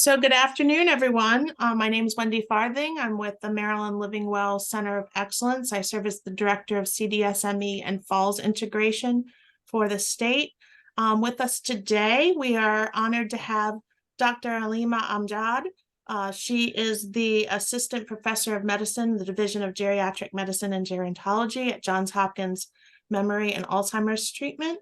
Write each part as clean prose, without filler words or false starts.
So good afternoon, everyone. My name is Wendy Farthing. I'm with the Maryland Living Well Center of Excellence. I serve as the Director of CDSME and Falls Integration for the state. With us today, we are honored to have Dr. Halima Amjad. She is the Assistant Professor of Medicine, the Division of Geriatric Medicine and Gerontology at Johns Hopkins Memory and Alzheimer's Treatment.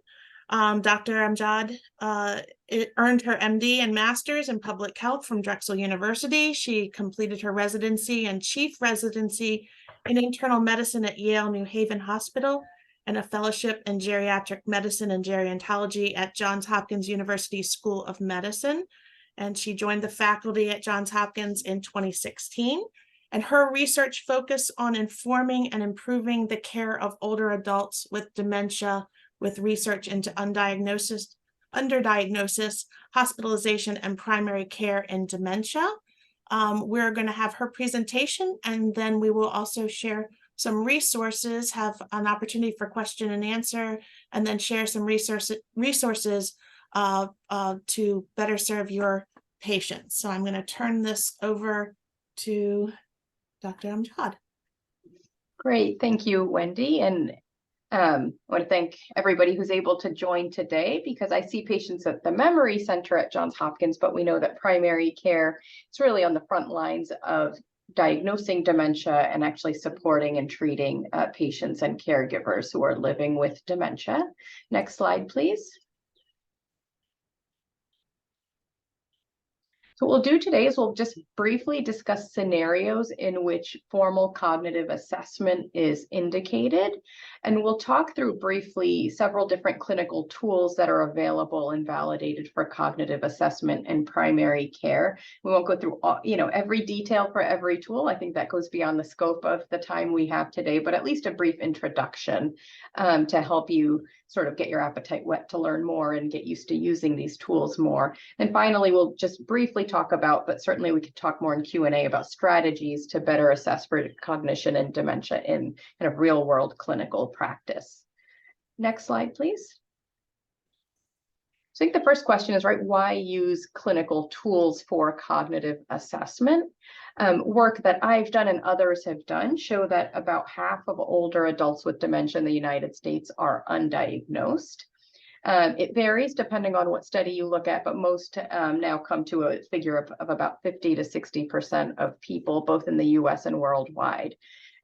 Dr. Amjad earned her MD and Master's in Public Health from Drexel University. She completed her residency and chief residency in internal medicine at Yale New Haven Hospital and a fellowship in geriatric medicine and gerontology at Johns Hopkins University School of Medicine. And she joined the faculty at Johns Hopkins in 2016. And her research focused on informing and improving the care of older adults with dementia, with research into underdiagnosis, hospitalization, and primary care in dementia. We're going to have her presentation, and then we will also share some resources, have an opportunity for question and answer, and then share some resources to better serve your patients. So I'm going to turn this over to Dr. Amjad. Great, thank you, Wendy. And I want to thank everybody who's able to join today, because I see patients at the Memory Center at Johns Hopkins, but we know that primary care is really on the front lines of diagnosing dementia and actually supporting and treating patients and caregivers who are living with dementia. Next slide, please. So what we'll do today is we'll just briefly discuss scenarios in which formal cognitive assessment is indicated. And we'll talk through briefly several different clinical tools that are available and validated for cognitive assessment in primary care. We won't go through all, every detail for every tool. I think that goes beyond the scope of the time we have today, but at least a brief introduction to help you sort of get your appetite whet to learn more and get used to using these tools more. And finally, we'll just briefly talk about, but certainly we could talk more in Q&A about strategies to better assess for cognition and dementia in kind of real world clinical practice. Next slide, please. So I think the first question is, right, why use clinical tools for cognitive assessment? Work that I've done and others have done show that about half of older adults with dementia in the United States are undiagnosed. It varies depending on what study you look at, but most now come to a figure of about 50 to 60% of people, both in the US and worldwide.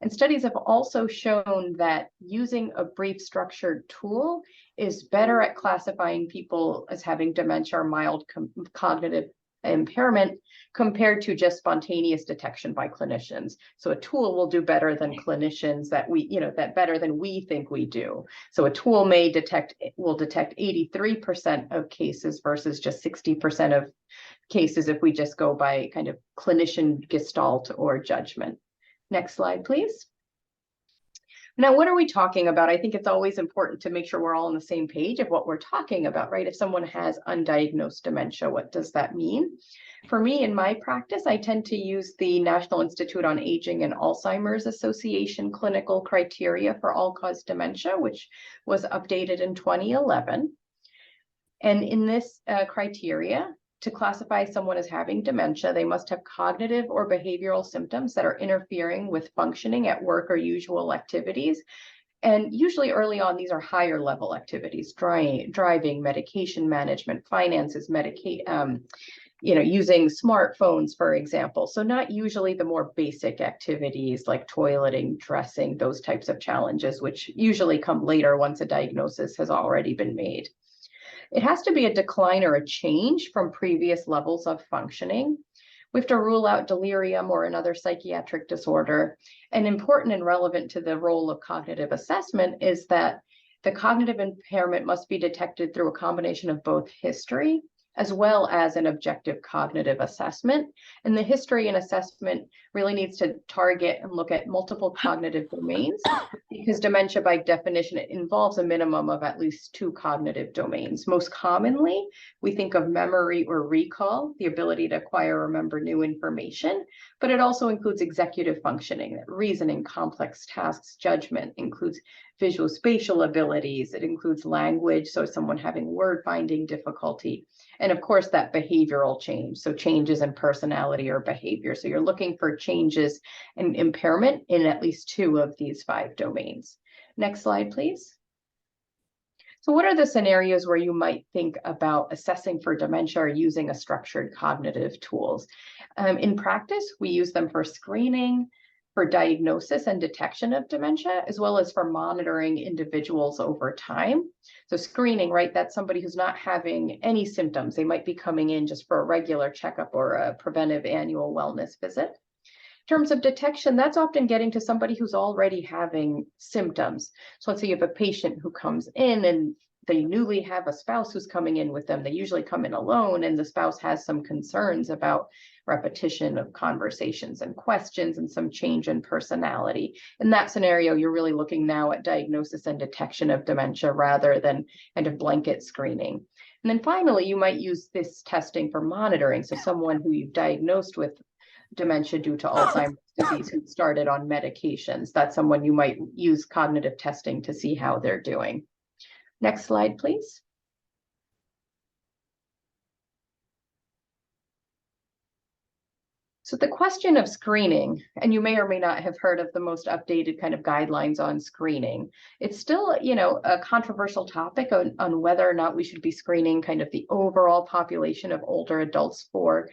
And studies have also shown that using a brief structured tool is better at classifying people as having dementia or mild cognitive impairment compared to just spontaneous detection by clinicians. So a tool will do better than clinicians better than we think we do. So a tool will detect 83% of cases versus just 60% of cases if we just go by kind of clinician gestalt or judgment. Next slide, please. Now, what are we talking about? I think it's always important to make sure we're all on the same page of what we're talking about, right? If someone has undiagnosed dementia, what does that mean? For me, in my practice, I tend to use the National Institute on Aging and Alzheimer's Association clinical criteria for all-cause dementia, which was updated in 2011. And in this criteria, to classify someone as having dementia, they must have cognitive or behavioral symptoms that are interfering with functioning at work or usual activities. And usually early on, these are higher level activities, driving, medication management, finances, using smartphones, for example. So not usually the more basic activities like toileting, dressing, those types of challenges, which usually come later once a diagnosis has already been made. It has to be a decline or a change from previous levels of functioning. We have to rule out delirium or another psychiatric disorder. And important and relevant to the role of cognitive assessment is that the cognitive impairment must be detected through a combination of both history as well as an objective cognitive assessment. And the history and assessment really needs to target and look at multiple cognitive domains, because dementia, by definition, it involves a minimum of at least 2 cognitive domains. Most commonly, we think of memory or recall, the ability to acquire or remember new information, but it also includes executive functioning, reasoning, complex tasks, judgment, includes visuospatial abilities. It includes language, so someone having word finding difficulty. And of course, that behavioral change, so changes in personality or behavior. So you're looking for changes and impairment in at least 2 of these 5 domains. Next slide, please. So what are the scenarios where you might think about assessing for dementia or using a structured cognitive tools? In practice, we use them for screening, for diagnosis and detection of dementia, as well as for monitoring individuals over time. So screening, right, that's somebody who's not having any symptoms. They might be coming in just for a regular checkup or a preventive annual wellness visit. In terms of detection, that's often getting to somebody who's already having symptoms. So let's say you have a patient who comes in and they newly have a spouse who's coming in with them. They usually come in alone, and the spouse has some concerns about repetition of conversations and questions and some change in personality. In that scenario, you're really looking now at diagnosis and detection of dementia rather than kind of blanket screening. And then finally, you might use this testing for monitoring. So someone who you've diagnosed with dementia due to Alzheimer's disease who started on medications. That's someone you might use cognitive testing to see how they're doing. Next slide, please. So the question of screening, and you may or may not have heard of the most updated kind of guidelines on screening. It's still, you know, a controversial topic on whether or not we should be screening kind of the overall population of older adults for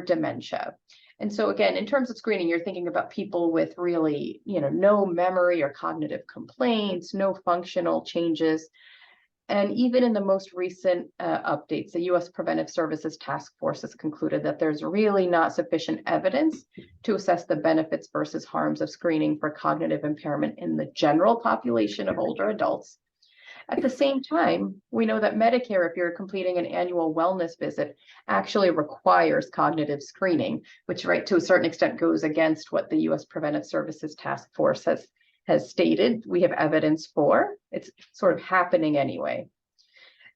dementia. And so again, in terms of screening, you're thinking about people with really, you know, no memory or cognitive complaints, no functional changes. And even in the most recent updates, the U.S. Preventive Services Task Force has concluded that there's really not sufficient evidence to assess the benefits versus harms of screening for cognitive impairment in the general population of older adults. At the same time, we know that Medicare, if you're completing an annual wellness visit, actually requires cognitive screening, which, right, to a certain extent goes against what the U.S. Preventive Services Task Force has stated we have evidence for. It's sort of happening anyway.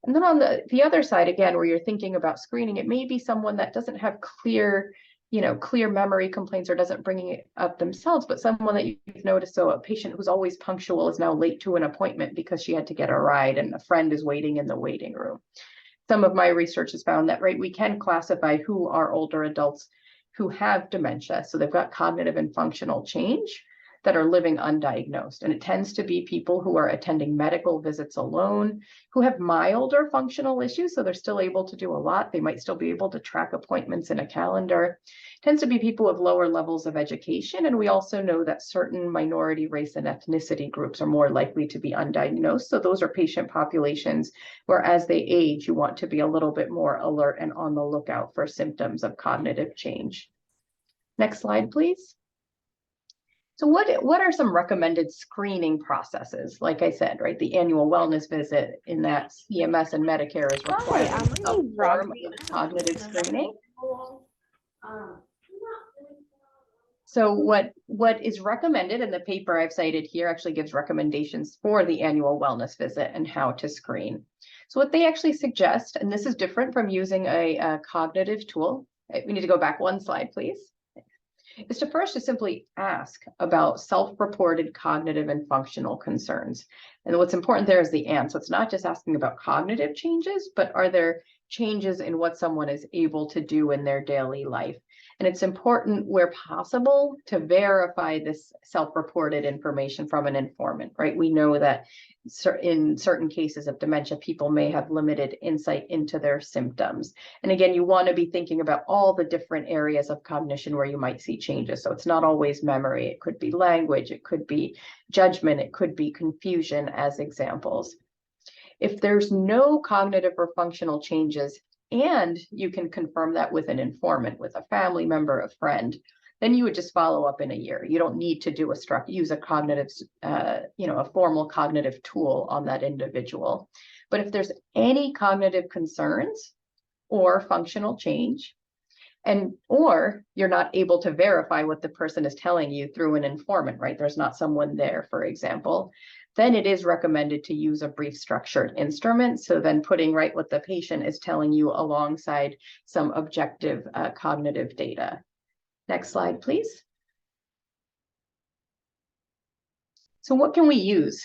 And then on the other side, again, where you're thinking about screening, it may be someone that doesn't have clear memory complaints or doesn't bring it up themselves, but someone that you've noticed, so a patient who's always punctual is now late to an appointment because she had to get a ride and a friend is waiting in the waiting room. Some of my research has found that, right, we can classify who are older adults who have dementia. So they've got cognitive and functional change that are living undiagnosed. And it tends to be people who are attending medical visits alone, who have milder functional issues, so they're still able to do a lot. They might still be able to track appointments in a calendar. It tends to be people with lower levels of education. And we also know that certain minority race and ethnicity groups are more likely to be undiagnosed. So those are patient populations where as they age, you want to be a little bit more alert and on the lookout for symptoms of cognitive change. Next slide, please. So what are some recommended screening processes? Like I said, right, the annual wellness visit in that CMS and Medicare is requiring a form of cognitive screening. So what is recommended, in the paper I've cited here actually gives recommendations for the annual wellness visit and how to screen. So what they actually suggest, and this is different from using a cognitive tool. We need to go back one slide, please. Is to first just simply ask about self-reported cognitive and functional concerns. And what's important there is the and. So it's not just asking about cognitive changes, but are there changes in what someone is able to do in their daily life? And it's important where possible to verify this self-reported information from an informant, right? We know that in certain cases of dementia, people may have limited insight into their symptoms. And again, you want to be thinking about all the different areas of cognition where you might see changes. So it's not always memory. It could be language. It could be judgment. It could be confusion as examples. If there's no cognitive or functional changes, and you can confirm that with an informant, with a family member, a friend, then you would just follow up in a year. You don't need to do use a cognitive, a formal cognitive tool on that individual. But if there's any cognitive concerns or functional change, or you're not able to verify what the person is telling you through an informant, right? There's not someone there, for example, then it is recommended to use a brief structured instrument. So then putting right what the patient is telling you alongside some objective cognitive data. Next slide, please. So what can we use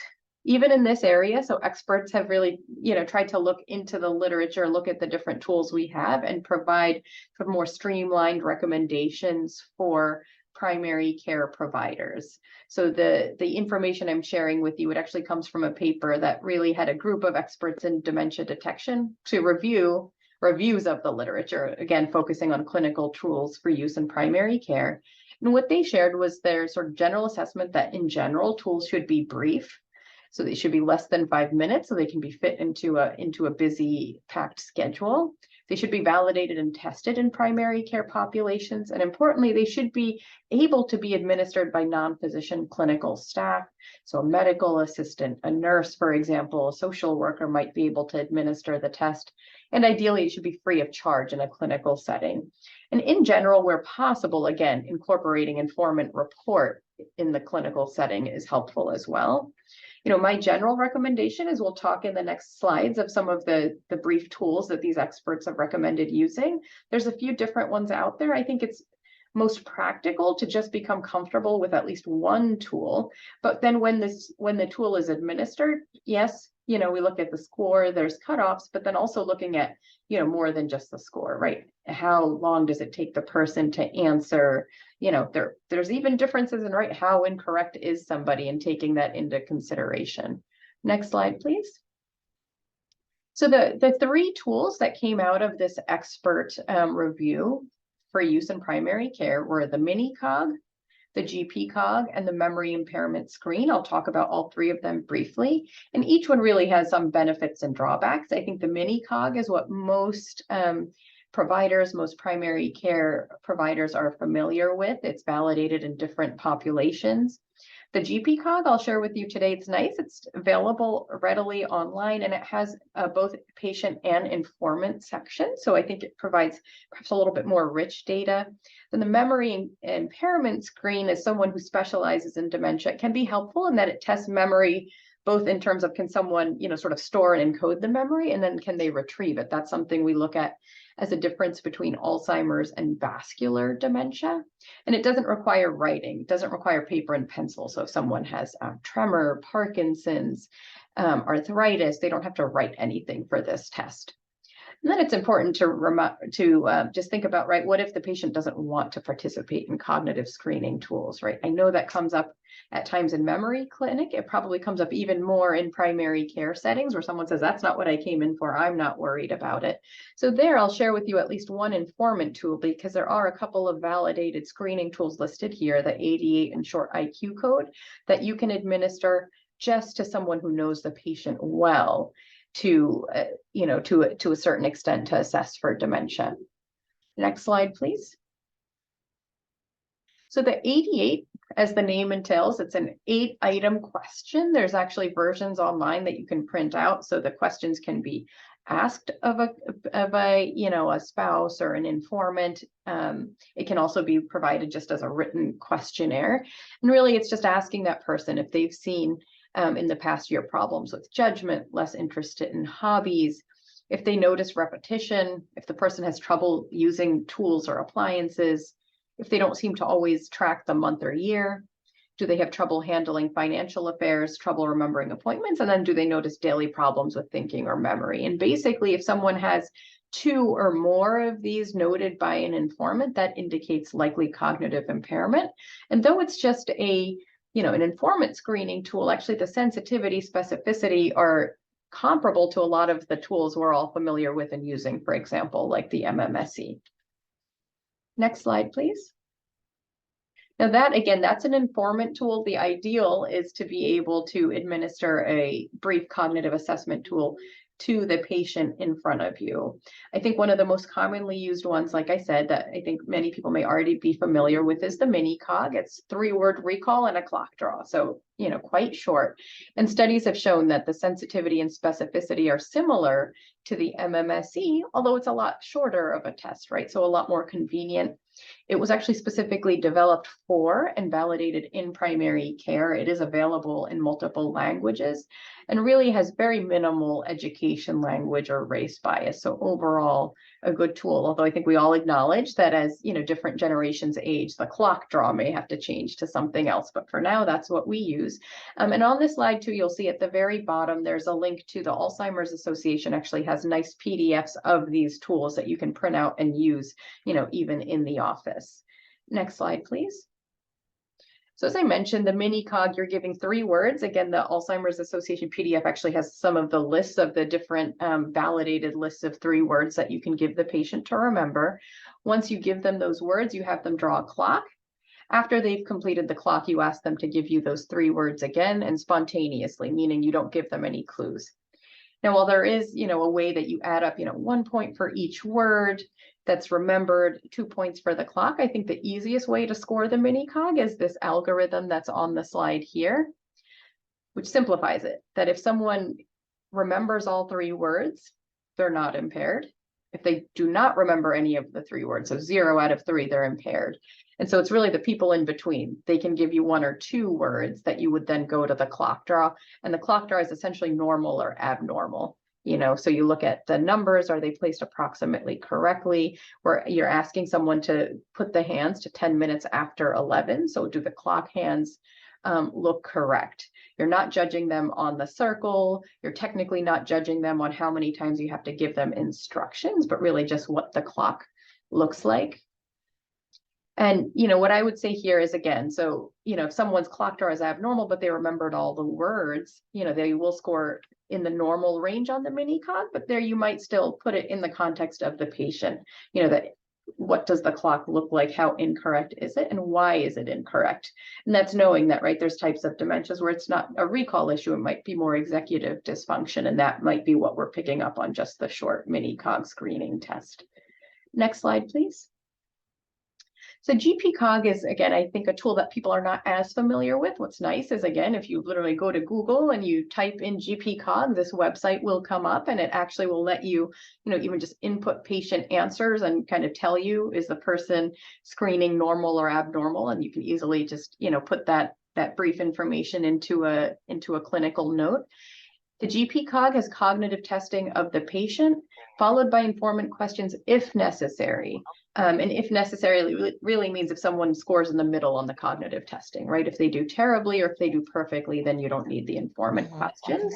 even in this area. So experts have really, tried to look into the literature, look at the different tools we have, and provide sort of more streamlined recommendations for primary care providers. So the information I'm sharing with you, it actually comes from a paper that really had a group of experts in dementia detection to review reviews of the literature, again, focusing on clinical tools for use in primary care. And what they shared was their sort of general assessment that in general, tools should be brief. So they should be less than 5 minutes so they can be fit into a busy, packed schedule. They should be validated and tested in primary care populations. And importantly, they should be able to be administered by non-physician clinical staff. So a medical assistant, a nurse, for example, a social worker might be able to administer the test. And ideally, it should be free of charge in a clinical setting. And in general, where possible, again, incorporating informant report in the clinical setting is helpful as well. My general recommendation is we'll talk in the next slides of some of the brief tools that these experts have recommended using. There's a few different ones out there. I think it's most practical to just become comfortable with at least one tool. But then when the tool is administered, yes, we look at the score, there's cutoffs, but then also looking at, more than just the score, right? How long does it take the person to answer? There's even differences in, right, how incorrect is somebody, and taking that into consideration. Next slide, please. So the three tools that came out of this expert review for use in primary care were the mini cog, the GP cog, and the memory impairment screen. I'll talk about all three of them briefly. And each one really has some benefits and drawbacks. I think the mini cog is what most providers, most primary care providers are familiar with. It's validated in different populations. The GP cog I'll share with you today. It's nice. It's available readily online, and it has both patient and informant section. So I think it provides perhaps a little bit more rich data. Then the memory impairment screen, as someone who specializes in dementia, can be helpful in that it tests memory, both in terms of can someone, sort of store and encode the memory, and then can they retrieve it? That's something we look at as a difference between Alzheimer's and vascular dementia. And it doesn't require writing, it doesn't require paper and pencil. So if someone has tremor, Parkinson's, arthritis, they don't have to write anything for this test. And then it's important to just think about, right, what if the patient doesn't want to participate in cognitive screening tools, right? I know that comes up at times in memory clinic. It probably comes up even more in primary care settings where someone says, that's not what I came in for, I'm not worried about it. So there, I'll share with you at least one informant tool, because there are a couple of validated screening tools listed here, the 88 and short IQ code, that you can administer just to someone who knows the patient well, to a certain extent, to assess for dementia. Next slide, please. So the 88, as the name entails, it's an 8-item question. There's actually versions online that you can print out, so the questions can be asked of a spouse or an informant. It can also be provided just as a written questionnaire, and really it's just asking that person if they've seen in the past year problems with judgment, less interested in hobbies, if they notice repetition, if the person has trouble using tools or appliances, if they don't seem to always track the month or year, do they have trouble handling financial affairs, trouble remembering appointments, and then do they notice daily problems with thinking or memory? And basically, if someone has 2 or more of these noted by an informant, that indicates likely cognitive impairment. And though it's just an informant screening tool, actually the sensitivity, specificity are comparable to a lot of the tools we're all familiar with and using, for example, like the MMSE. Next slide, please. Now that, again, that's an informant tool. The ideal is to be able to administer a brief cognitive assessment tool to the patient in front of you. I think one of the most commonly used ones, like I said, that I think many people may already be familiar with is the mini cog. It's 3-word recall and a clock draw. So, quite short. And studies have shown that the sensitivity and specificity are similar to the MMSE, although it's a lot shorter of a test, right? So a lot more convenient. It was actually specifically developed for and validated in primary care. It is available in multiple languages and really has very minimal education language or race bias. So overall, a good tool, although I think we all acknowledge that as different generations age, the clock draw may have to change to something else. But for now, that's what we use. And on this slide too, you'll see at the very bottom, there's a link to the Alzheimer's Association actually has nice PDFs of these tools that you can print out and use, even in the office. Next slide, please. So as I mentioned, the mini cog, you're giving 3 words. Again, the Alzheimer's Association PDF actually has some of the lists of the different validated lists of 3 words that you can give the patient to remember. Once you give them those words, you have them draw a clock. After they've completed the clock, you ask them to give you those 3 words again and spontaneously, meaning you don't give them any clues. Now, while there is, a way that you add up, 1 point for each word that's remembered, 2 points for the clock, I think the easiest way to score the mini cog is this algorithm that's on the slide here, which simplifies it, that if someone remembers all 3 words, they're not impaired. If they do not remember any of the 3 words, so 0 out of 3, they're impaired. And so it's really the people in between. They can give you 1 or 2 words that you would then go to the clock draw. And the clock draw is essentially normal or abnormal. So you look at the numbers, are they placed approximately correctly? Where you're asking someone to put the hands to 10 minutes after 11. So do the clock hands look correct? You're not judging them on the circle. You're technically not judging them on how many times you have to give them instructions, but really just what the clock looks like. And, what I would say here is, again, so, if someone's clock draw is abnormal, but they remembered all the words, they will score in the normal range on the mini cog, but there you might still put it in the context of the patient, that what does the clock look like? How incorrect is it? And why is it incorrect? And that's knowing that, right, there's types of dementias where it's not a recall issue. It might be more executive dysfunction. And that might be what we're picking up on just the short mini cog screening test. Next slide, please. So GP-Cog is, again, I think a tool that people are not as familiar with. What's nice is, again, if you literally go to Google and you type in GP-Cog, this website will come up and it actually will let you, even just input patient answers and kind of tell you, is the person screening normal or abnormal? And you can easily just, put that brief information into a clinical note. The GP-Cog has cognitive testing of the patient, followed by informant questions if necessary. And if necessary really means if someone scores in the middle on the cognitive testing, right? If they do terribly or if they do perfectly, then you don't need the informant questions.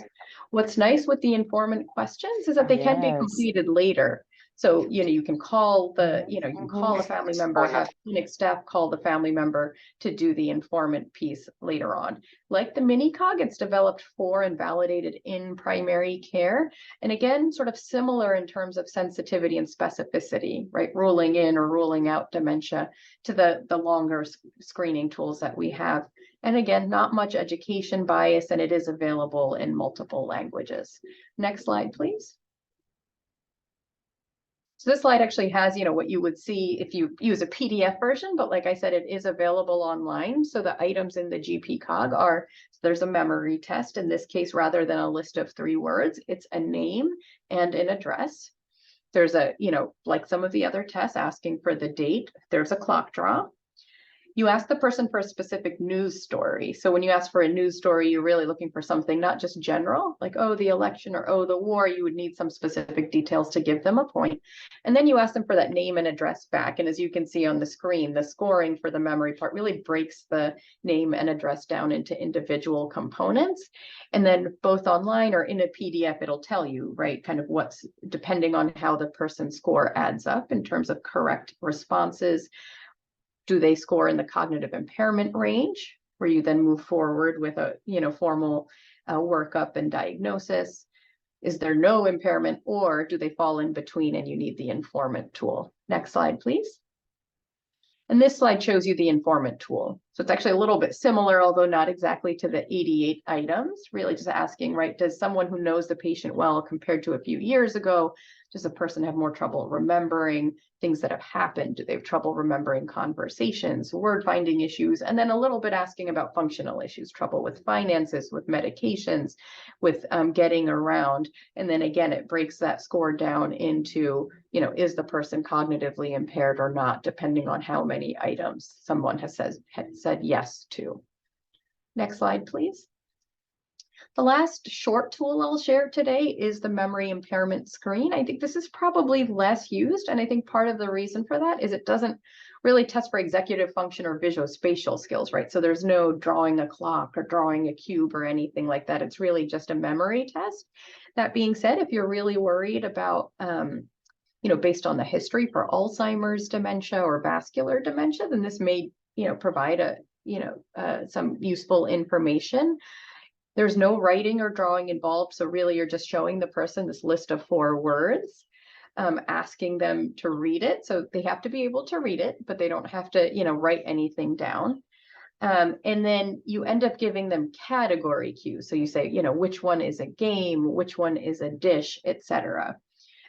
What's nice with the informant questions is that they can be completed later. So, you can call you can call a family member, have clinic staff call the family member to do the informant piece later on. Like the mini cog, it's developed for and validated in primary care. And again, sort of similar in terms of sensitivity and specificity, right? Ruling in or ruling out dementia to the longer screening tools that we have. And again, not much education bias, and it is available in multiple languages. Next slide, please. So this slide actually has, what you would see if you use a PDF version, but like I said, it is available online. So the items in the GP-Cog are, so there's a memory test. In this case, rather than a list of 3 words, it's a name and an address. There's a, like some of the other tests asking for the date, there's a clock draw. You ask the person for a specific news story. So when you ask for a news story, you're really looking for something not just general, like, oh, the election or, oh, the war. You would need some specific details to give them a point. And then you ask them for that name and address back. And as you can see on the screen, the scoring for the memory part really breaks the name and address down into individual components. And then both online or in a PDF, it'll tell you, right, kind of what's depending on how the person's score adds up in terms of correct responses. Do they score in the cognitive impairment range, where you then move forward with a formal workup and diagnosis? Is there no impairment, or do they fall in between and you need the informant tool? Next slide, please. And this slide shows you the informant tool. So it's actually a little bit similar, although not exactly to the 88 items, really just asking, right, does someone who knows the patient well compared to a few years ago, does a person have more trouble remembering things that have happened? Do they have trouble remembering conversations, word finding issues? And then a little bit asking about functional issues, trouble with finances, with medications, with getting around. And then again, it breaks that score down into, is the person cognitively impaired or not, depending on how many items someone has said yes to. Next slide, please. The last short tool I'll share today is the memory impairment screen. I think this is probably less used, and I think part of the reason for that is it doesn't really test for executive function or visuospatial skills, right? So there's no drawing a clock or drawing a cube or anything like that. It's really just a memory test. That being said, if you're really worried about, based on the history for Alzheimer's dementia or vascular dementia, then this may, provide some useful information. There's no writing or drawing involved. So really you're just showing the person this list of 4 words, asking them to read it. So they have to be able to read it, but they don't have to, write anything down. And then you end up giving them category cues. So you say, which one is a game, which one is a dish, etc.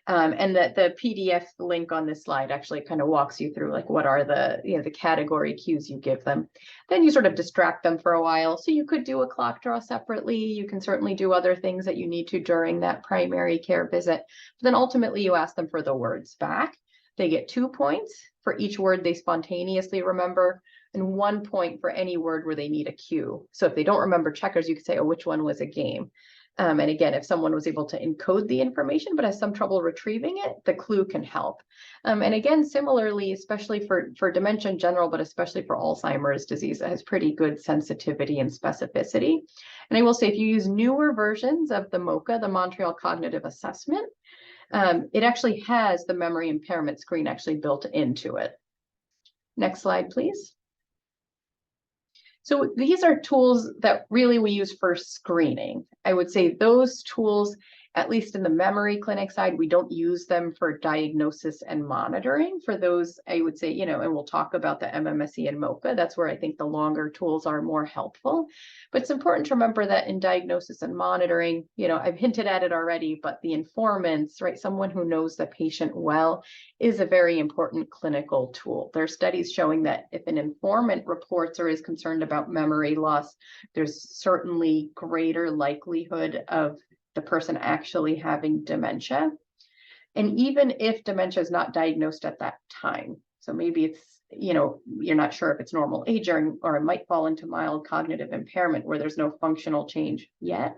And that the PDF link on this slide actually kind of walks you through like what are the the category cues you give them. Then you sort of distract them for a while. So you could do a clock draw separately. You can certainly do other things that you need to during that primary care visit. But then ultimately you ask them for the words back. They get 2 points for each word they spontaneously remember, and 1 point for any word where they need a cue. So if they don't remember checkers, you could say, oh, which one was a game? And again, if someone was able to encode the information but has some trouble retrieving it, the clue can help. And again, similarly, especially for dementia in general, but especially for Alzheimer's disease, it has pretty good sensitivity and specificity. And I will say, if you use newer versions of the MoCA, the Montreal Cognitive Assessment, it actually has the memory impairment screen actually built into it. Next slide, please. So these are tools that really we use for screening. I would say those tools, at least in the memory clinic side, we don't use them for diagnosis and monitoring. For those, I would say, and we'll talk about the MMSE and MoCA. That's where I think the longer tools are more helpful. But it's important to remember that in diagnosis and monitoring, I've hinted at it already, but the informants, right, someone who knows the patient well, is a very important clinical tool. There are studies showing that if an informant reports or is concerned about memory loss, there's certainly greater likelihood of the person actually having dementia. And even if dementia is not diagnosed at that time, so maybe it's, you're not sure if it's normal age or it might fall into mild cognitive impairment where there's no functional change yet.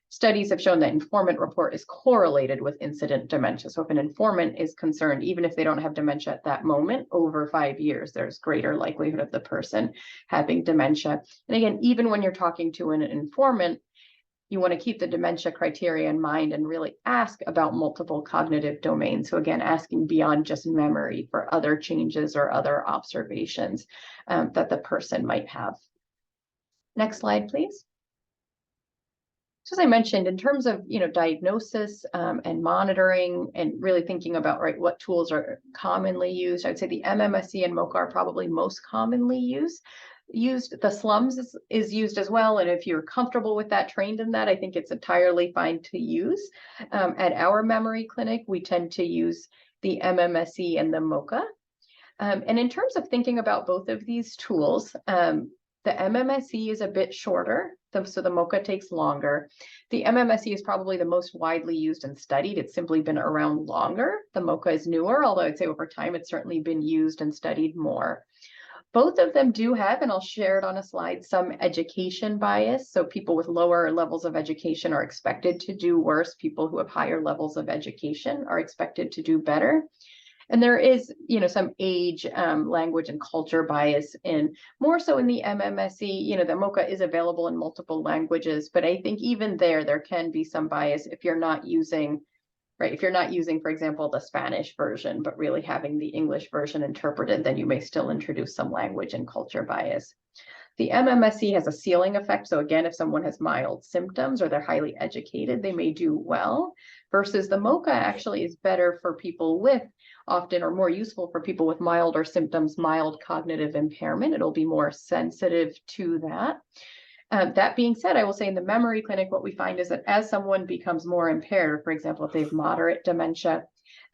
Studies have shown that informant report is correlated with incident dementia. So if an informant is concerned, even if they don't have dementia at that moment, over 5 years, there's greater likelihood of the person having dementia. And again, even when you're talking to an informant, you want to keep the dementia criteria in mind and really ask about multiple cognitive domains. So again, asking beyond just memory for other changes or other observations that the person might have. Next slide, please. So as I mentioned, in terms of diagnosis and monitoring and really thinking about what tools are commonly used, I'd say the MMSE and MoCA are probably most commonly used. The slums is used as well, and if you're comfortable with that, trained in that, I think it's entirely fine to use. At our memory clinic, we tend to use the MMSE and the MoCA. And in terms of thinking about both of these tools, the MMSE is a bit shorter, so the MoCA takes longer. The MMSE is probably the most widely used and studied. It's simply been around longer. The MoCA is newer, although I'd say over time it's certainly been used and studied more. Both of them do have, and I'll share it on a slide, some education bias. So people with lower levels of education are expected to do worse. People who have higher levels of education are expected to do better. And there is, some age, language, and culture bias in more so in the MMSE. The MoCA is available in multiple languages, but I think even there can be some bias if you're not using, for example, the Spanish version, but really having the English version interpreted, then you may still introduce some language and culture bias. The MMSE has a ceiling effect. So again, if someone has mild symptoms or they're highly educated, they may do well. versus the MoCA actually is better for people with often, or more useful for people with milder symptoms, mild cognitive impairment. It'll be more sensitive to that. That being said, I will say in the memory clinic, what we find is that as someone becomes more impaired, for example, if they have moderate dementia,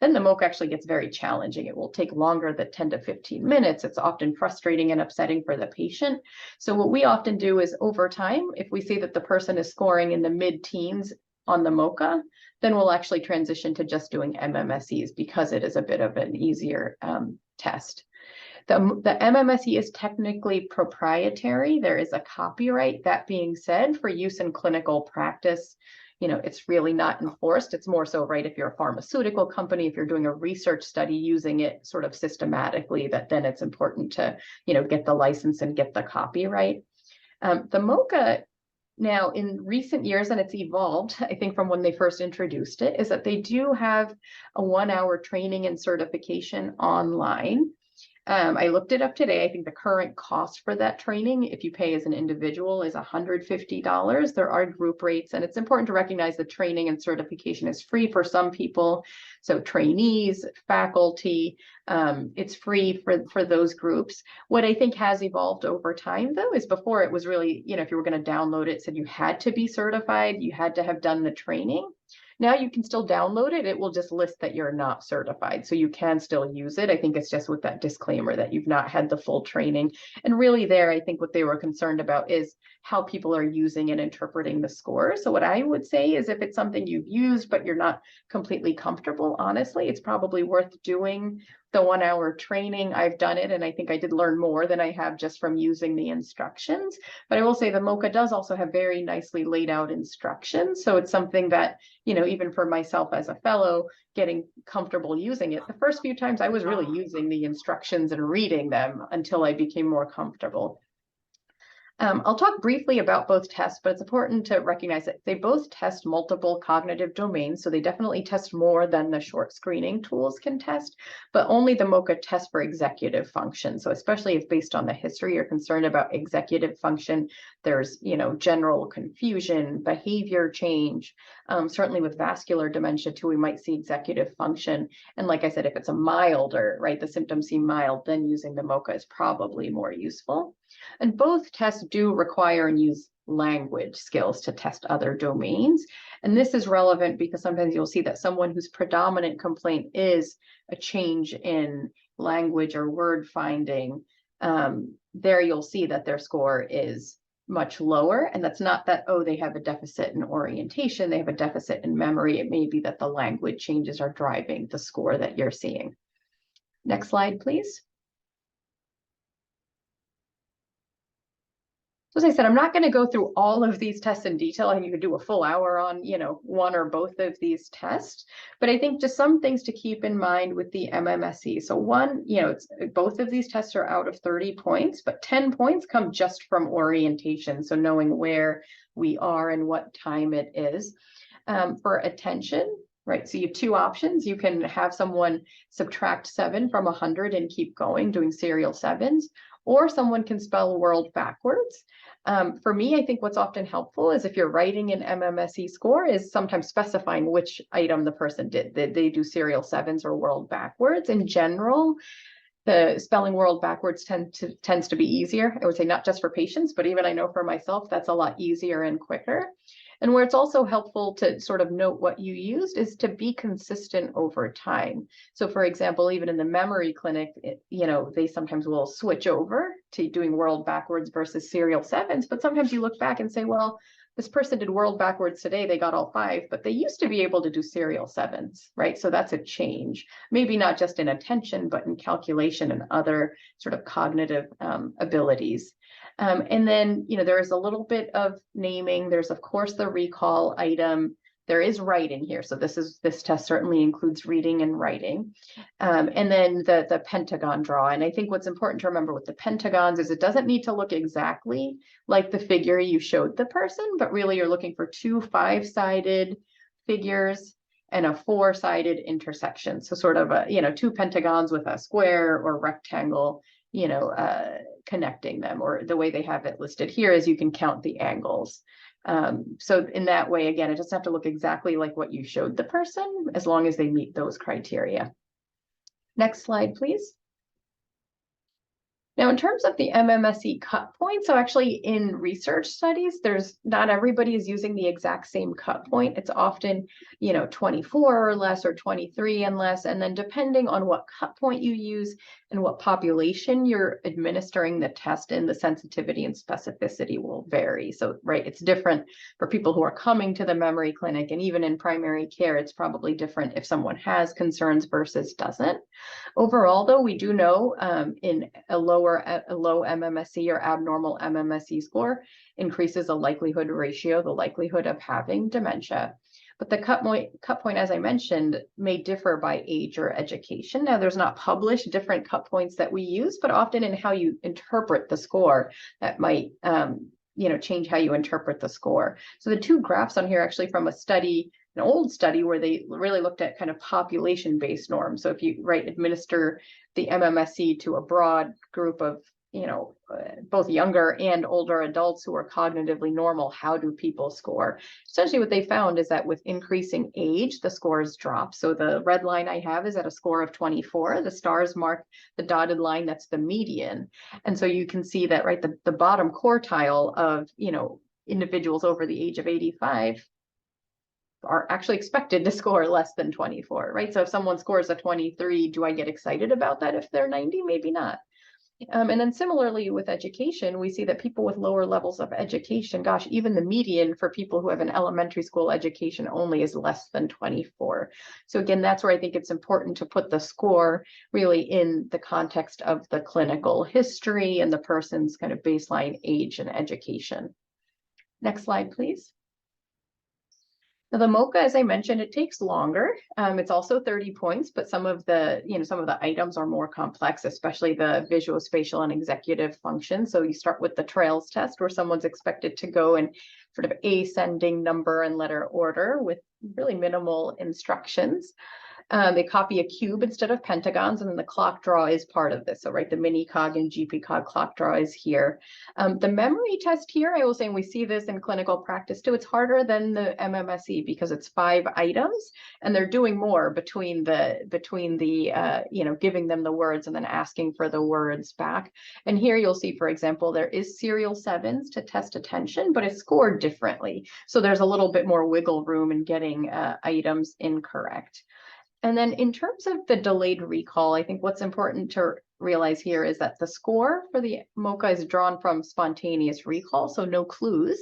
then the MoCA actually gets very challenging. It will take longer than 10 to 15 minutes. It's often frustrating and upsetting for the patient. So what we often do is over time, if we see that the person is scoring in the mid-teens on the MoCA, then we'll actually transition to just doing MMSEs because it is a bit of an easier test. The MMSE is technically proprietary. There is a copyright. That being said, for use in clinical practice, it's really not enforced. It's more so, right, if you're a pharmaceutical company, if you're doing a research study using it sort of systematically, that then it's important to, get the license and get the copyright. The MoCA now in recent years, and it's evolved, I think from when they first introduced it, is that they do have a 1-hour training and certification online. I looked it up today. I think the current cost for that training, if you pay as an individual, is $150. There are group rates, and it's important to recognize the training and certification is free for some people. So trainees, faculty, it's free for those groups. What I think has evolved over time, though, is before it was really, if you were going to download it, said you had to be certified, you had to have done the training. Now you can still download it. It will just list that you're not certified. So you can still use it. I think it's just with that disclaimer that you've not had the full training. And really there, I think what they were concerned about is how people are using and interpreting the score. So what I would say is if it's something you've used, but you're not completely comfortable, honestly, it's probably worth doing the 1-hour training. I've done it, and I think I did learn more than I have just from using the instructions. But I will say the MoCA does also have very nicely laid out instructions. So it's something that, even for myself as a fellow, getting comfortable using it, the first few times I was really using the instructions and reading them until I became more comfortable. I'll talk briefly about both tests, but it's important to recognize that they both test multiple cognitive domains. So they definitely test more than the short screening tools can test, but only the MoCA tests for executive function. So especially if based on the history, you're concerned about executive function, there's, general confusion, behavior change. Certainly with vascular dementia too, we might see executive function. And like I said, if it's a milder, right, the symptoms seem mild, then using the MoCA is probably more useful. And both tests do require and use language skills to test other domains. And this is relevant because sometimes you'll see that someone whose predominant complaint is a change in language or word finding, there you'll see that their score is much lower. And that's not that, oh, they have a deficit in orientation, they have a deficit in memory. It may be that the language changes are driving the score that you're seeing. Next slide, please. As I said, I'm not going to go through all of these tests in detail. I think you could do a full hour on, one or both of these tests. But I think just some things to keep in mind with the MMSE. So one, both of these tests are out of 30 points, but 10 points come just from orientation. So knowing where we are and what time it is. For attention, right? So you have two options. You can have someone subtract 7 from 100 and keep going, doing serial 7s, or someone can spell world backwards. For me, I think what's often helpful is if you're writing an MMSE score is sometimes specifying which item the person did. They do serial 7s or world backwards. In general, the spelling world backwards tends to be easier. I would say not just for patients, but even I know for myself, that's a lot easier and quicker. And where it's also helpful to sort of note what you used is to be consistent over time. So for example, even in the memory clinic, they sometimes will switch over to doing world backwards versus serial 7s, but sometimes you look back and say, well, this person did world backwards today, they got all 5, but they used to be able to do serial 7s, right? So that's a change, maybe not just in attention, but in calculation and other sort of cognitive abilities. And then, there is a little bit of naming. There's, of course, the recall item. There is writing here. So this test certainly includes reading and writing. And then the pentagon draw. And I think what's important to remember with the pentagons is it doesn't need to look exactly like the figure you showed the person, but really you're looking for 2 5-sided figures and a 4-sided intersection. So sort of 2 pentagons with a square or rectangle, connecting them, or the way they have it listed here is you can count the angles. So in that way, again, it doesn't have to look exactly like what you showed the person, as long as they meet those criteria. Next slide, please. Now, in terms of the MMSE cut point, so actually in research studies, not everybody is using the exact same cut point. It's often, 24 or less or 23 and less. And then depending on what cut point you use and what population you're administering the test in, the sensitivity and specificity will vary. So, right, it's different for people who are coming to the memory clinic, and even in primary care, it's probably different if someone has concerns versus doesn't. Overall, though, we do know in a low MMSE or abnormal MMSE score increases the likelihood ratio, the likelihood of having dementia. But the cut point, as I mentioned, may differ by age or education. Now, there's not published different cut points that we use, but often in how you interpret the score, that might change how you interpret the score. So the two graphs on here are actually from an old study where they really looked at kind of population-based norms. So if you administer the MMSE to a broad group of, both younger and older adults who are cognitively normal, how do people score? Essentially what they found is that with increasing age, the scores drop. So the red line I have is at a score of 24. The stars mark the dotted line, that's the median. And so you can see that, right, the bottom quartile of, individuals over the age of 85 are actually expected to score less than 24, right? So if someone scores a 23, do I get excited about that if they're 90? Maybe not. And then similarly with education, we see that people with lower levels of education, gosh, even the median for people who have an elementary school education only is less than 24. So again, that's where I think it's important to put the score really in the context of the clinical history and the person's kind of baseline age and education. Next slide, please. Now the MoCA, as I mentioned, it takes longer. It's also 30 points, but some of the items are more complex, especially the visual, spatial, and executive function. So you start with the trails test, where someone's expected to go in sort of ascending number and letter order with really minimal instructions. They copy a cube instead of pentagons, and then the clock draw is part of this. So, right, the mini cog and GP cog clock draw is here. The memory test here, I will say, and we see this in clinical practice too, it's harder than the MMSE because it's 5 items, and they're doing more between the giving them the words and then asking for the words back. And here you'll see, for example, there is serial 7s to test attention, but it's scored differently. So there's a little bit more wiggle room in getting items incorrect. And then in terms of the delayed recall, I think what's important to realize here is that the score for the MoCA is drawn from spontaneous recall, so no clues.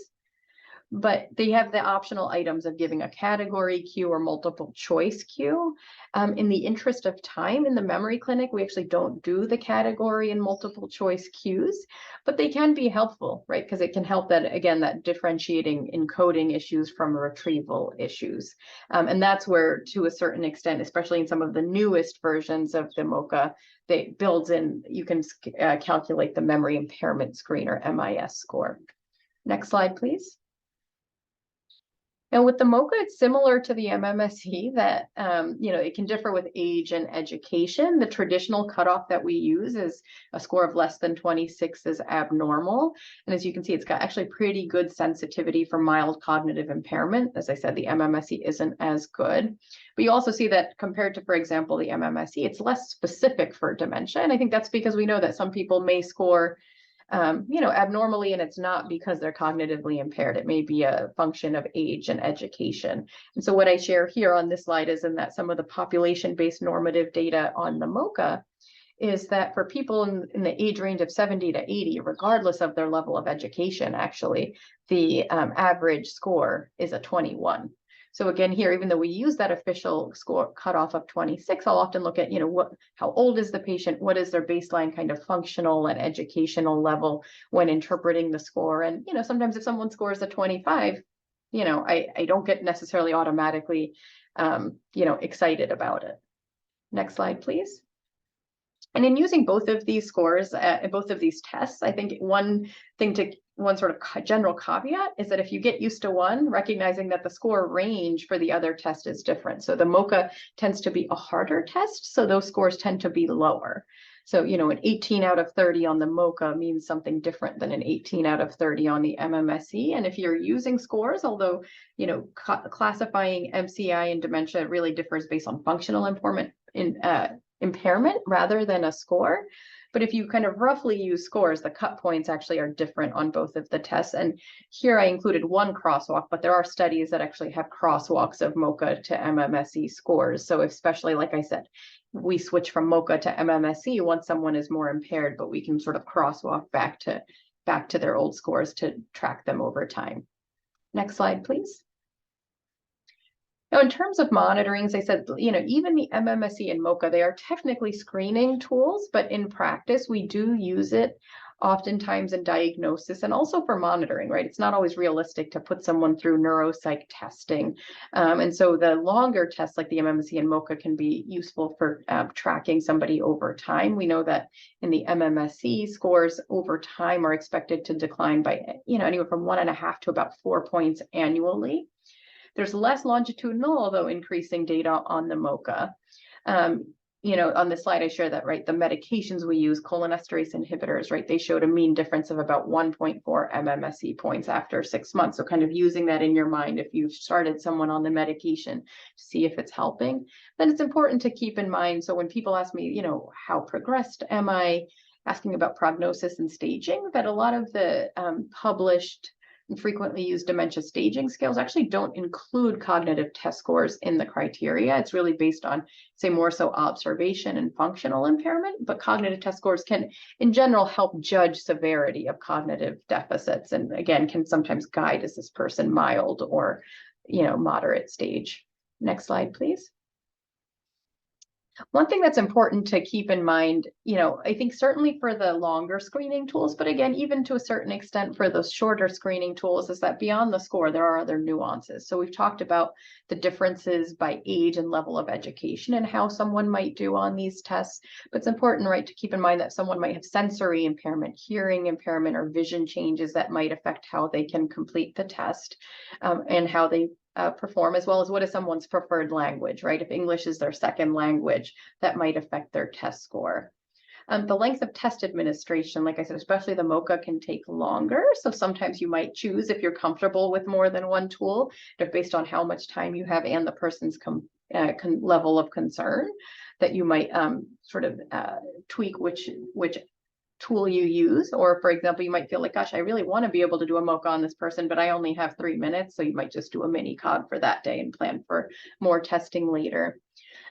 But they have the optional items of giving a category cue or multiple choice cue. In the interest of time in the memory clinic, we actually don't do the category and multiple choice cues, but they can be helpful, right? Because it can help that, again, that differentiating encoding issues from retrieval issues. And that's where, to a certain extent, especially in some of the newest versions of the MoCA, they builds in, you can calculate the memory impairment screen or MIS score. Next slide, please. And with the MoCA, it's similar to the MMSE that, it can differ with age and education. The traditional cutoff that we use is a score of less than 26 is abnormal. And as you can see, it's got actually pretty good sensitivity for mild cognitive impairment. As I said, the MMSE isn't as good. But you also see that compared to, for example, the MMSE, it's less specific for dementia. And I think that's because we know that some people may score abnormally, and it's not because they're cognitively impaired. It may be a function of age and education. And so what I share here on this slide is in that some of the population-based normative data on the MoCA is that for people in the age range of 70 to 80, regardless of their level of education, actually, the average score is a 21. So again, here, even though we use that official score cutoff of 26, I'll often look at, how old is the patient? What is their baseline kind of functional and educational level when interpreting the score? And, sometimes if someone scores a 25, I don't get necessarily automatically, excited about it. Next slide, please. And in using both of these scores, both of these tests, I think one sort of general caveat is that if you get used to one, recognizing that the score range for the other test is different. So the MoCA tends to be a harder test, so those scores tend to be lower. So, an 18 out of 30 on the MoCA means something different than an 18 out of 30 on the MMSE. And if you're using scores, although, classifying MCI and dementia really differs based on functional impairment rather than a score. But if you kind of roughly use scores, the cut points actually are different on both of the tests. And here I included one crosswalk, but there are studies that actually have crosswalks of MoCA to MMSE scores. So especially, like I said, we switch from MoCA to MMSE once someone is more impaired, but we can sort of crosswalk back to their old scores to track them over time. Next slide, please. Now, in terms of monitoring, as I said, even the MMSE and MoCA, they are technically screening tools, but in practice, we do use it oftentimes in diagnosis and also for monitoring, right? It's not always realistic to put someone through neuropsych testing. And so the longer tests like the MMSE and MoCA can be useful for tracking somebody over time. We know that in the MMSE, scores over time are expected to decline by, anywhere from 1.5 to about 4 points annually. There's less longitudinal, although increasing data on the MoCA. On this slide, I share that, right, the medications we use, cholinesterase inhibitors, right, they showed a mean difference of about 1.4 MMSE points after 6 months. So kind of using that in your mind, if you've started someone on the medication to see if it's helping, then it's important to keep in mind. So when people ask me, how progressed am I, asking about prognosis and staging, that a lot of the published and frequently used dementia staging scales actually don't include cognitive test scores in the criteria. It's really based on, say, more so observation and functional impairment, but cognitive test scores can, in general, help judge severity of cognitive deficits, and again, can sometimes guide, is this person mild or, moderate stage. Next slide, please. One thing that's important to keep in mind, I think certainly for the longer screening tools, but again, even to a certain extent for those shorter screening tools, is that beyond the score, there are other nuances. So we've talked about the differences by age and level of education and how someone might do on these tests. But it's important, right, to keep in mind that someone might have sensory impairment, hearing impairment, or vision changes that might affect how they can complete the test and how they perform, as well as what is someone's preferred language, right? If English is their second language, that might affect their test score. The length of test administration, like I said, especially the MoCA, can take longer. So sometimes you might choose, if you're comfortable with more than one tool, based on how much time you have and the person's level of concern, that you might tweak which tool you use. Or for example, you might feel like, gosh, I really want to be able to do a MoCA on this person, but I only have 3 minutes. So you might just do a mini cog for that day and plan for more testing later.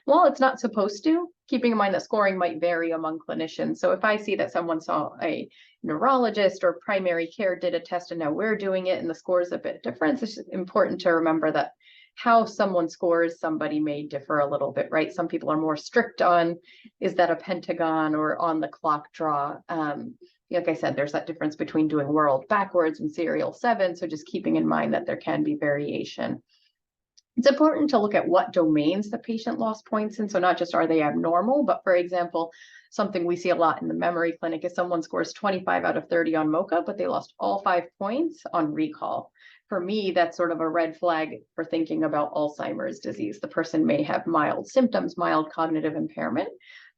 Well, it's not supposed to, keeping in mind that scoring might vary among clinicians. So if I see that someone saw a neurologist or primary care did a test and now we're doing it and the score is a bit different, it's important to remember that how someone scores somebody may differ a little bit, right? Some people are more strict on, is that a pentagon or on the clock draw? Like I said, there's that difference between doing world backwards and serial 7. So just keeping in mind that there can be variation. It's important to look at what domains the patient lost points in. So not just are they abnormal, but for example, something we see a lot in the memory clinic is someone scores 25 out of 30 on MoCA, but they lost all 5 points on recall. For me, that's sort of a red flag for thinking about Alzheimer's disease. The person may have mild symptoms, mild cognitive impairment,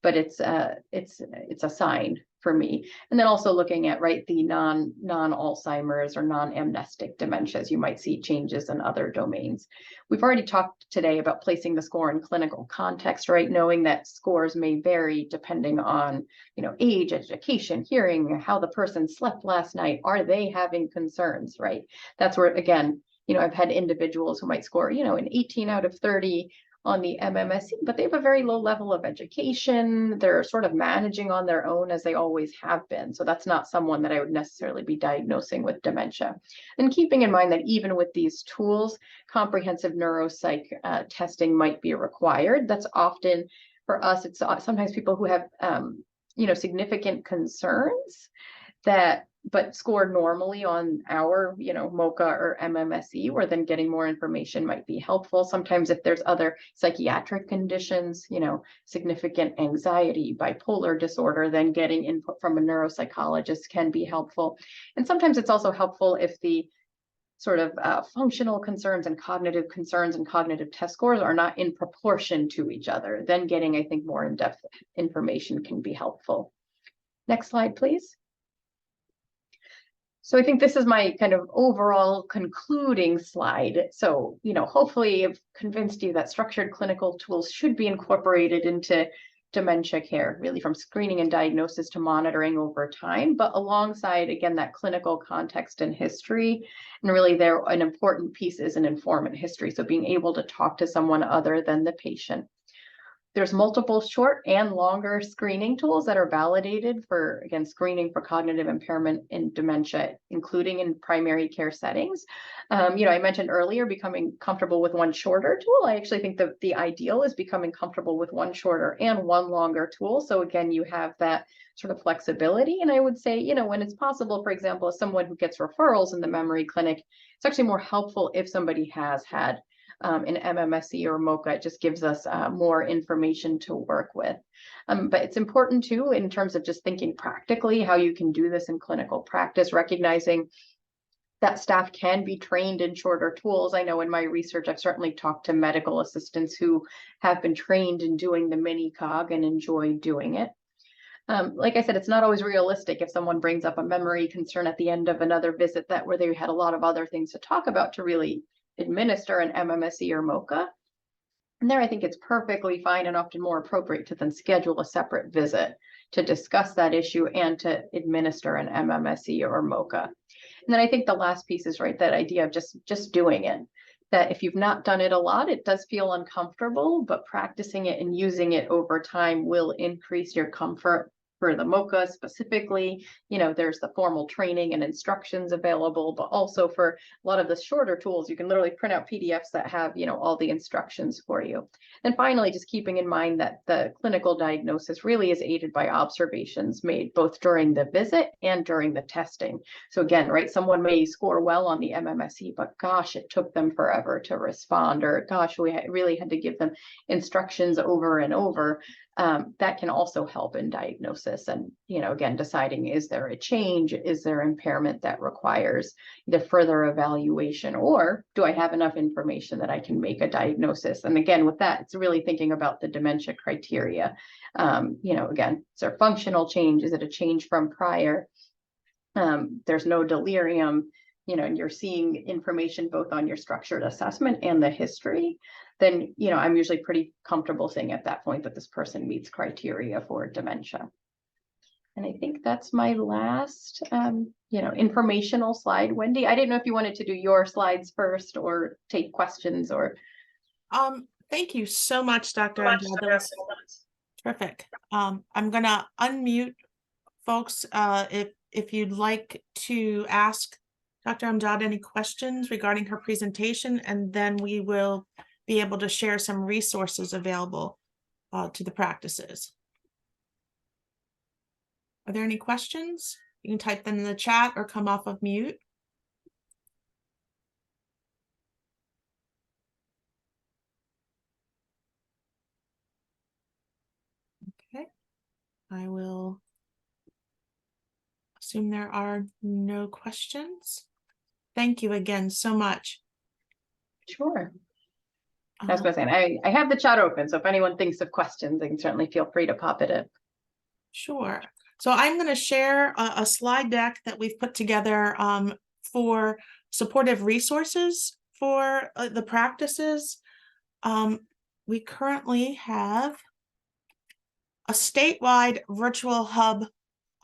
but it's a sign for me. And then also looking at, right, the non-Alzheimer's or non-amnestic dementias, you might see changes in other domains. We've already talked today about placing the score in clinical context, right? Knowing that scores may vary depending on, age, education, hearing, how the person slept last night. Are they having concerns, right? That's where, again, I've had individuals who might score, an 18 out of 30 on the MMSE, but they have a very low level of education. They're sort of managing on their own as they always have been. So that's not someone that I would necessarily be diagnosing with dementia. And keeping in mind that even with these tools, comprehensive neuropsych testing might be required. That's often, for us, it's sometimes people who have, significant concerns that but scored normally on our, MOCA or MMSE, where then getting more information might be helpful. Sometimes if there's other psychiatric conditions, significant anxiety, bipolar disorder, then getting input from a neuropsychologist can be helpful. And sometimes it's also helpful if the sort of functional concerns and cognitive test scores are not in proportion to each other. Then getting, I think, more in-depth information can be helpful. Next slide, please. So I think this is my kind of overall concluding slide. So, hopefully I've convinced you that structured clinical tools should be incorporated into dementia care, really from screening and diagnosis to monitoring over time, but alongside, again, that clinical context and history. And really an important piece is an informant history. So being able to talk to someone other than the patient. There's multiple short and longer screening tools that are validated for, again, screening for cognitive impairment in dementia, including in primary care settings. I mentioned earlier becoming comfortable with one shorter tool. I actually think the ideal is becoming comfortable with one shorter and one longer tool. So again, you have that sort of flexibility. And I would say, when it's possible, for example, as someone who gets referrals in the memory clinic, it's actually more helpful if somebody has had in MMSE or MOCA. It just gives us more information to work with. But it's important too, in terms of just thinking practically how you can do this in clinical practice, recognizing that staff can be trained in shorter tools. I know in my research, I've certainly talked to medical assistants who have been trained in doing the mini cog and enjoy doing it. Like I said, it's not always realistic if someone brings up a memory concern at the end of another visit where they had a lot of other things to talk about to really administer an MMSE or MOCA. And there, I think it's perfectly fine and often more appropriate to then schedule a separate visit to discuss that issue and to administer an MMSE or MOCA. And then I think the last piece is that idea of just doing it. That if you've not done it a lot, it does feel uncomfortable, but practicing it and using it over time will increase your comfort. For the MOCA specifically, there's the formal training and instructions available, but also for a lot of the shorter tools, you can literally print out PDFs that have, all the instructions for you. And finally, just keeping in mind that the clinical diagnosis really is aided by observations made both during the visit and during the testing. So again, someone may score well on the MMSE, but gosh, it took them forever to respond, or gosh, we really had to give them instructions over and over. That can also help in diagnosis and, again, deciding, is there a change? Is there impairment that requires the further evaluation, or do I have enough information that I can make a diagnosis? And again, with that, it's really thinking about the dementia criteria. Again, is there functional change? Is it a change from prior? There's no delirium, and you're seeing information both on your structured assessment and the history, then, I'm usually pretty comfortable saying at that point that this person meets criteria for dementia. And I think that's my last, informational slide. Wendy, I didn't know if you wanted to do your slides first or take questions or. Thank you so much, Dr. Amjad. That was terrific. I'm gonna unmute folks if you'd like to ask Dr. Amjad any questions regarding her presentation, and then we will be able to share some resources available to the practices. Are there any questions? You can type them in the chat or come off of mute. Okay, I will assume there are no questions. Thank you again so much. Sure. I was going to say, I have the chat open, so if anyone thinks of questions, they can certainly feel free to pop it in. Sure. So I'm going to share a slide deck that we've put together for supportive resources for the practices. We currently have a statewide virtual hub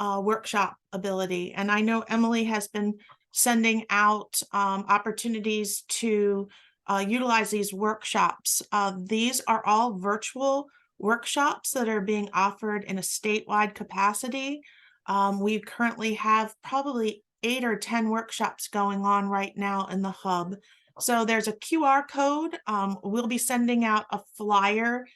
workshop ability, and I know Emily has been sending out opportunities to utilize these workshops. These are all virtual workshops that are being offered in a statewide capacity. We currently have probably 8 or 10 workshops going on right now in the hub. So there's a QR code. We'll be sending out a flyer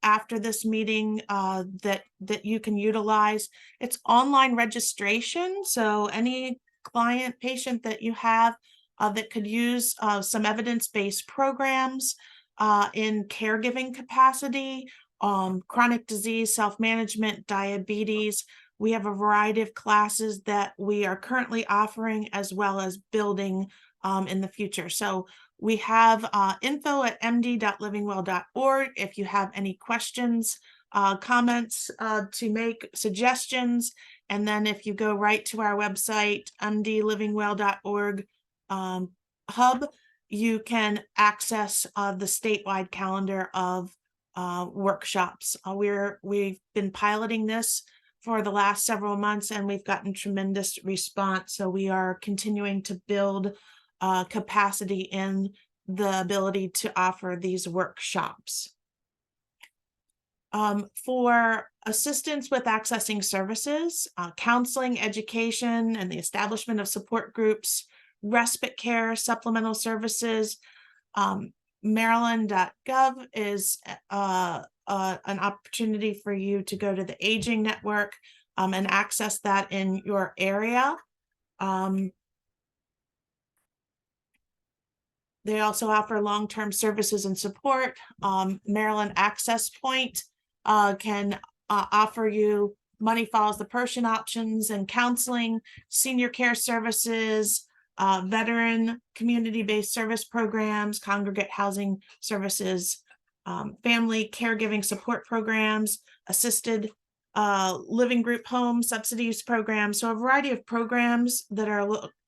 after this meeting that you can utilize. It's online registration, so any client, patient that you have that could use some evidence-based programs in caregiving capacity, chronic disease, self-management, diabetes. We have a variety of classes that we are currently offering, as well as building in the future. So we have info at md.livingwell.org. If you have any questions, comments to make, suggestions, and then if you go right to our website, mdlivingwell.org hub, you can access the statewide calendar of workshops. We've been piloting this for the last several months, and we've gotten tremendous response. So we are continuing to build capacity in the ability to offer these workshops. For assistance with accessing services, counseling, education, and the establishment of support groups, respite care, supplemental services, Maryland.gov is an opportunity for you to go to the Aging Network and access that in your area. They also offer long-term services and support. Maryland Access Point can offer you money follows the person options and counseling, senior care services, veteran community-based service programs, congregate housing services, family caregiving support programs, assisted living group home subsidies programs. So a variety of programs that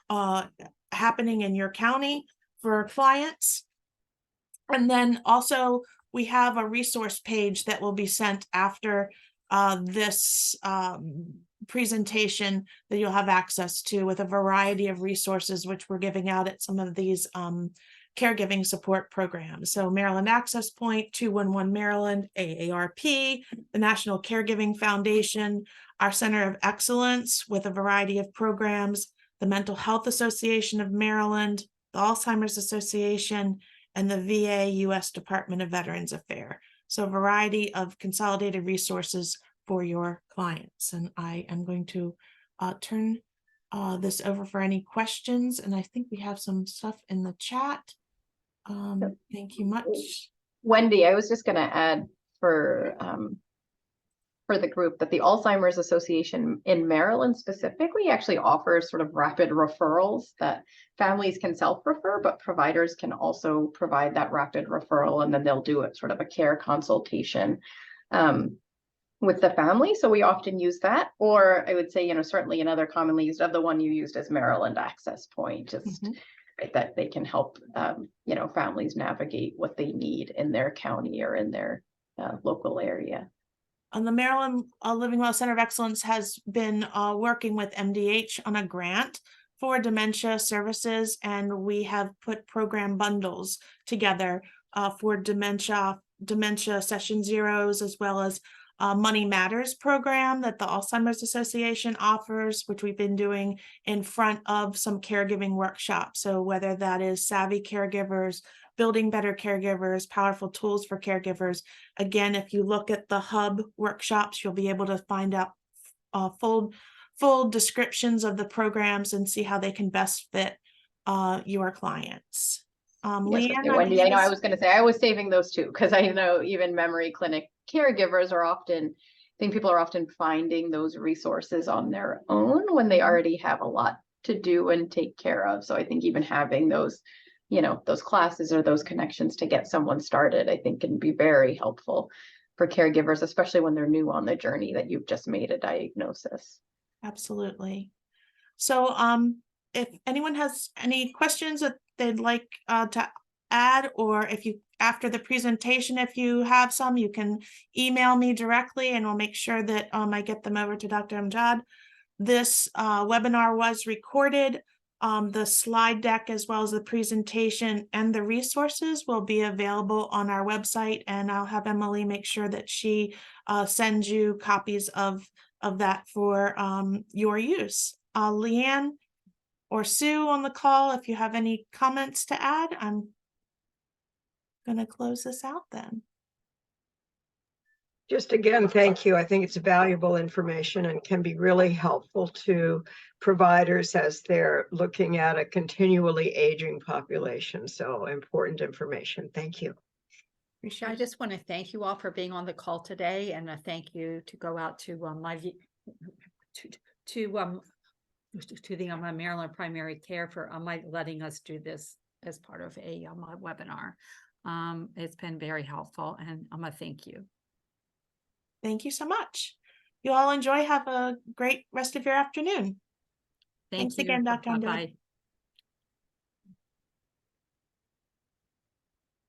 are happening in your county for clients. And then also we have a resource page that will be sent after this presentation that you'll have access to, with a variety of resources which we're giving out at some of these caregiving support programs. So Maryland Access Point, 211 Maryland, AARP, the National Caregiving Foundation, our Center of Excellence with a variety of programs, the Mental Health Association of Maryland, the Alzheimer's Association, and the VA U.S. Department of Veterans Affairs. So a variety of consolidated resources for your clients. And I am going to turn this over for any questions. And I think we have some stuff in the chat. Thank you much. Wendy, I was just going to add for the group that the Alzheimer's Association in Maryland specifically actually offers sort of rapid referrals that families can self-refer, but providers can also provide that rapid referral, and then they'll do it sort of a care consultation with the family. So we often use that, or I would say, certainly another commonly used of the one you used as Maryland Access Point, just right, that they can help, families navigate what they need in their county or in their local area. The Maryland Living Well Center of Excellence has been working with MDH on a grant for dementia services, and we have put program bundles together for dementia session zeros, as well as Money Matters program that the Alzheimer's Association offers, which we've been doing in front of some caregiving workshops. So whether that is savvy caregivers, building better caregivers, powerful tools for caregivers. Again, if you look at the hub workshops, you'll be able to find out full descriptions of the programs and see how they can best fit your clients. Yes, Leanne, Wendy, I know I was going to say I was saving those too, because I know even memory clinic caregivers are often, I think people are often finding those resources on their own when they already have a lot to do and take care of. So I think even having those those classes or those connections to get someone started, I think can be very helpful for caregivers, especially when they're new on the journey that you've just made a diagnosis. Absolutely. So if anyone has any questions that they'd like to add, or if you, after the presentation, if you have some, you can email me directly and we'll make sure that I get them over to Dr. Amjad. This webinar was recorded. The slide deck, as well as the presentation and the resources, will be available on our website, and I'll have Emily make sure that she sends you copies of that for your use. Leanne or Sue on the call, if you have any comments to add, I'm going to close this out then. Just again, thank you. I think it's valuable information and can be really helpful to providers as they're looking at a continually aging population. So important information. Thank you. Appreciate I it. just want to thank you all for being on the call today, and a thank you to go out to the Maryland Primary Care for letting us do this as part of a webinar. It's been very helpful, and I'm gonna thank you. Thank you so much. You all enjoy. Have a great rest of your afternoon. Thanks Thank you. again, Dr. Amjad. Bye-bye.